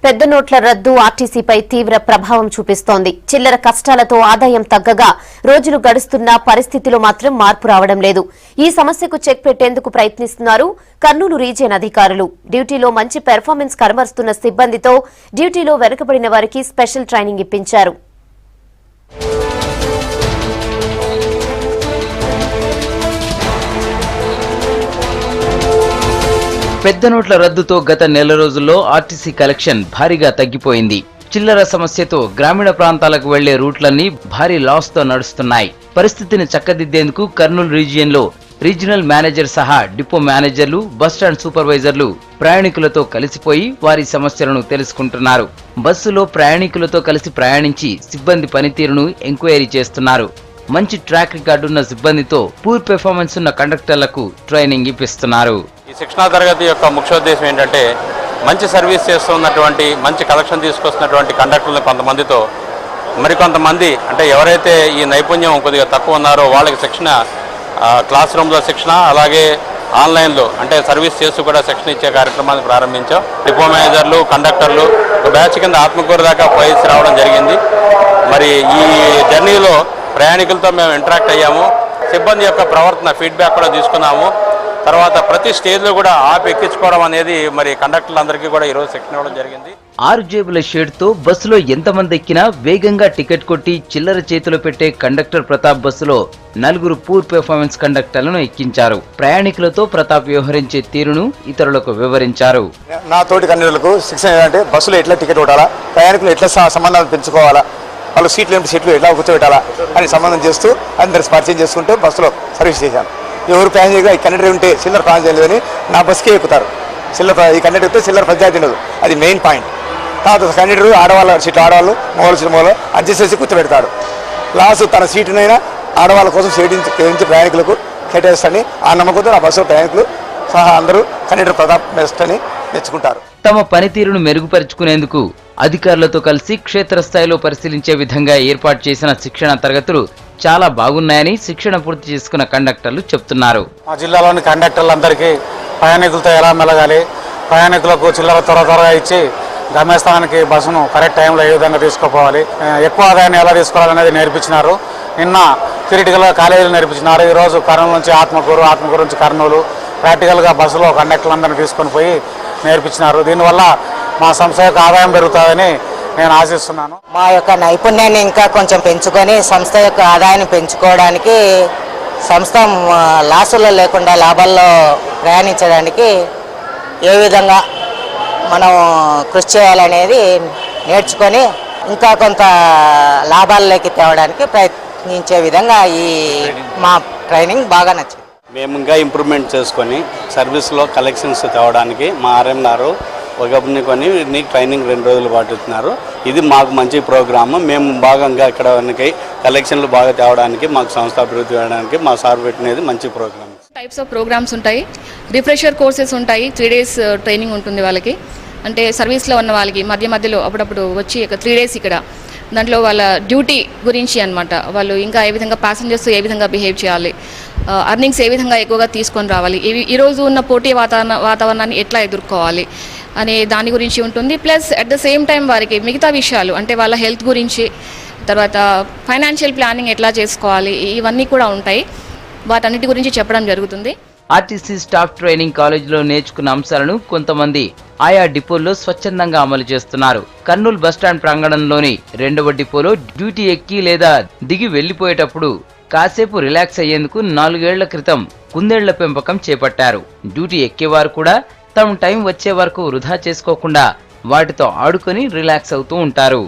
పెద్ద నోట్ల రద్దు ఆర్టీసీపై తీవ్ర ప్రభావం చూపిస్తోంది. చిల్లర కష్టాలతో ఆదాయం తగ్గగా రోజులు గడుస్తున్నా పరిస్థితిలో మాత్రం మార్పు రావడం లేదు. ఈ సమస్యకు చెక్ పెట్టేందుకు ప్రయత్నిస్తున్నారు కర్నూలు రీజియన్ అధికారులు. డ్యూటీలో మంచి పెర్ఫార్మెన్స్ కనబరుస్తున్న సిబ్బందితో డ్యూటీలో వెనుకబడిన వారికి స్పెషల్ ట్రైనింగ్ ఇప్పించారు. పెద్ద నోట్ల రద్దుతో గత నెల రోజుల్లో ఆర్టీసీ కలెక్షన్ భారీగా తగ్గిపోయింది. చిల్లర సమస్యతో గ్రామీణ ప్రాంతాలకు వెళ్లే రూట్లన్నీ భారీ లాస్ తో నడుస్తున్నాయి. పరిస్థితిని చక్కదిద్దేందుకు కర్నూలు రీజియన్లో రీజనల్ మేనేజర్ సహా డిపో మేనేజర్లు, బస్టాండ్ సూపర్వైజర్లు ప్రయాణికులతో కలిసిపోయి వారి సమస్యలను తెలుసుకుంటున్నారు. బస్సులో ప్రయాణికులతో కలిసి ప్రయాణించి సిబ్బంది పనితీరును ఎంక్వైరీ చేస్తున్నారు. మంచి ట్రాక్ రికార్డున్న సిబ్బందితో పూర్ పెర్ఫార్మెన్స్ ఉన్న కండక్టర్లకు ట్రైనింగ్ ఇప్పిస్తున్నారు. ఈ శిక్షణా తరగతి యొక్క ముఖ్య ఉద్దేశం ఏంటంటే మంచి సర్వీస్ చేస్తున్నటువంటి, మంచి కలెక్షన్ తీసుకొస్తున్నటువంటి కండక్టర్లు కొంతమందితో మరికొంతమంది అంటే ఎవరైతే ఈ నైపుణ్యం కొద్దిగా తక్కువ ఉన్నారో వాళ్ళకి శిక్షణ, క్లాస్ రూమ్లో శిక్షణ, అలాగే ఆన్లైన్లో అంటే సర్వీస్ చేస్తూ కూడా శిక్షణ ఇచ్చే కార్యక్రమాన్ని ప్రారంభించాం. డిపో మేనేజర్లు, కండక్టర్లు ఒక బ్యాచ్ కింద ఆత్మకూరు దాకా పోయేసి రావడం జరిగింది. మరి ఈ జర్నీలో ప్రయాణికులతో మేము ఇంటరాక్ట్ అయ్యాము. సిబ్బంది యొక్క ప్రవర్తన ఫీడ్బ్యాక్ కూడా తీసుకున్నాము. తర్వాత ప్రతి స్టేజ్లో కూడా ఆపి ఎక్కించుకోవడం అనేది మరి కండక్టర్లందరికీ కూడా ఈరోజు శిక్షణ ఇవ్వడం జరిగింది. 6 జేబుల షేడ్తో బస్సులో ఎంతమంది ఎక్కినా వేగంగా టికెట్ కొట్టి చిల్లర చేతిలో పెట్టే కండక్టర్ ప్రతాప్ బస్సులో 4 పూర్ పెర్ఫార్మెన్స్ కండక్టర్లను ఎక్కించారు. ప్రయాణికులతో ప్రతాప్ వ్యవహరించే తీరును ఇతరులకు వివరించారు. నా తోటి కండక్టర్లకు శిక్షణ ఏంటంటే బస్సులో ఎట్లా టికెట్ కొట్టాలా, ప్రయాణికులు ఎట్లా సంబంధాలు పెంచుకోవాలా, వాళ్ళు సీట్లు ఎట్లా కూర్చోబెట్టాలా అని సంబంధం చేస్తూ అందరు పరిచయం చేసుకుంటూ బస్సులో సర్వీస్ చేశాను. ఎవరు ప్యాసింజర్గా ఈ కండక్టర్ ఉంటే చిల్లర ప్రాణం చేయలేదని నా బస్కే ఎక్కుతారు. ఈ కండక్టర్ అయితే చిల్లర పంచాయతీ ఉండదు, అది మెయిన్ పాయింట్. తర్వాత కండక్టర్ ఆడవాళ్ళ సీట్లు ఆడవాళ్ళు, మగవాళ్ళ సీట్లు మగవాళ్ళు అడ్జస్ట్ చేసి కూర్చోబెడతాడు. లాస్ట్ తన సీటునైనా ఆడవాళ్ళ కోసం కేటాయించి ప్రయాణికులకు కేటాయిస్తాడని ఆ నమ్మకంతో నా బస్సులో ప్రయాణికులు సహా అందరూ కండక్టర్ ప్రతాప్ బెస్ట్ అని మెచ్చుకుంటారు. తమ పనితీరును మెరుగుపరుచుకునేందుకు అధికారులతో కలిసి క్షేత్రస్థాయిలో పరిశీలించే విధంగా ఏర్పాటు చేసిన శిక్షణ తరగతులు చాలా బాగున్నాయని శిక్షణ పూర్తి చేసుకున్న కండక్టర్లు చెప్తున్నారు. మా జిల్లాలోని కండక్టర్లందరికీ ప్రయాణికులతో ఎలా మెలగాలి, ప్రయాణికులకు చిల్లర త్వరగా ఇచ్చి గమ్యస్థానానికి బస్సును కరెక్ట్ టైంలో ఏ విధంగా తీసుకుపోవాలి, ఎక్కువ ఆదాయాన్ని ఎలా తీసుకోవాలనేది నేర్పించినారు. నిన్న థియరిటికల్గా కాలేజీలు నేర్పించినారు. ఈరోజు కర్నూలు నుంచి ఆత్మకూరు నుంచి కర్నూలు ప్రాక్టికల్గా బస్సులో కండక్టర్లందరినీ తీసుకొని పోయి నేర్పించినారు. దీనివల్ల మా సంస్థ యొక్క ఆదాయం పెరుగుతుందని నేను ఆశిస్తున్నాను. మా యొక్క నైపుణ్యాన్ని ఇంకా కొంచెం పెంచుకొని సంస్థ యొక్క ఆదాయాన్ని పెంచుకోవడానికి, సంస్థ లాసుల్లో లేకుండా లాభాల్లో ప్రయాణించడానికి ఏ విధంగా మనం కృషి చేయాలనేది నేర్చుకొని ఇంకా కొంత లాభాల్లోకి తేవడానికి ప్రయత్నించే విధంగా ఈ మా ట్రైనింగ్ బాగా నచ్చింది. మేము ఇంకా ఇంప్రూవ్మెంట్ చేసుకొని సర్వీస్లో కలెక్షన్స్ తేవడానికి మా ఆర్ఎం గారు ఒకరిని నీకు ట్రైనింగ్ 2 రోజులు పాటిస్తున్నారు. ఇది మాకు మంచి ప్రోగ్రాము. మేము భాగంగా ఇక్కడ కలెక్షన్లు బాగా తేవడానికి, మాకు సంస్థ అభివృద్ధి చేయడానికి మా సార్ పెట్టినది మంచి ప్రోగ్రామ్. టైప్స్ ఆఫ్ ప్రోగ్రామ్స్ ఉంటాయి. రిఫ్రెషర్ కోర్సెస్ ఉంటాయి. 3 days ట్రైనింగ్ ఉంటుంది వాళ్ళకి. అంటే సర్వీస్లో ఉన్న వాళ్ళకి మధ్యలో అప్పుడప్పుడు వచ్చి 3 days ఇక్కడ దాంట్లో వాళ్ళ డ్యూటీ గురించి అనమాట. వాళ్ళు ఇంకా ఏ విధంగా ప్యాసింజర్స్ ఏ విధంగా బిహేవ్ చేయాలి, అర్నింగ్స్ ఏ విధంగా ఎక్కువగా తీసుకొని రావాలి, ఈరోజు ఉన్న పోటీ వాతావరణాన్ని ఎట్లా ఎదుర్కోవాలి అనే దాని గురించి ఉంటుంది. Plus at the same time వారికి మిగతా విషయాలు అంటే వాళ్ళ హెల్త్ గురించి, తర్వాత ఫైనాన్షియల్ ప్లానింగ్ ఎట్లా చేసుకోవాలి, ఇవన్నీ కూడా ఉంటాయి. వాటన్నిటి గురించి చెప్పడం జరుగుతుంది. ఆర్టీసీ స్టాఫ్ ట్రైనింగ్ కాలేజీలో నేర్చుకున్న అంశాలను కొంతమంది ఆయా డిపోల్లో స్వచ్ఛందంగా అమలు చేస్తున్నారు. కర్నూలు బస్టాండ్ ప్రాంగణంలోని 2వ డిపోలో డ్యూటీ ఎక్కి లేదా దిగి వెళ్లిపోయేటప్పుడు కాసేపు రిలాక్స్ అయ్యేందుకు 4 ఏళ్ల క్రితం కుందేళ్ల పెంపకం చేపట్టారు. డ్యూటీ ఎక్కేవారు కూడా తమ టైం వచ్చే వరకు వృధా చేసుకోకుండా వాటితో ఆడుకొని రిలాక్స్ అవుతూ ఉంటారు.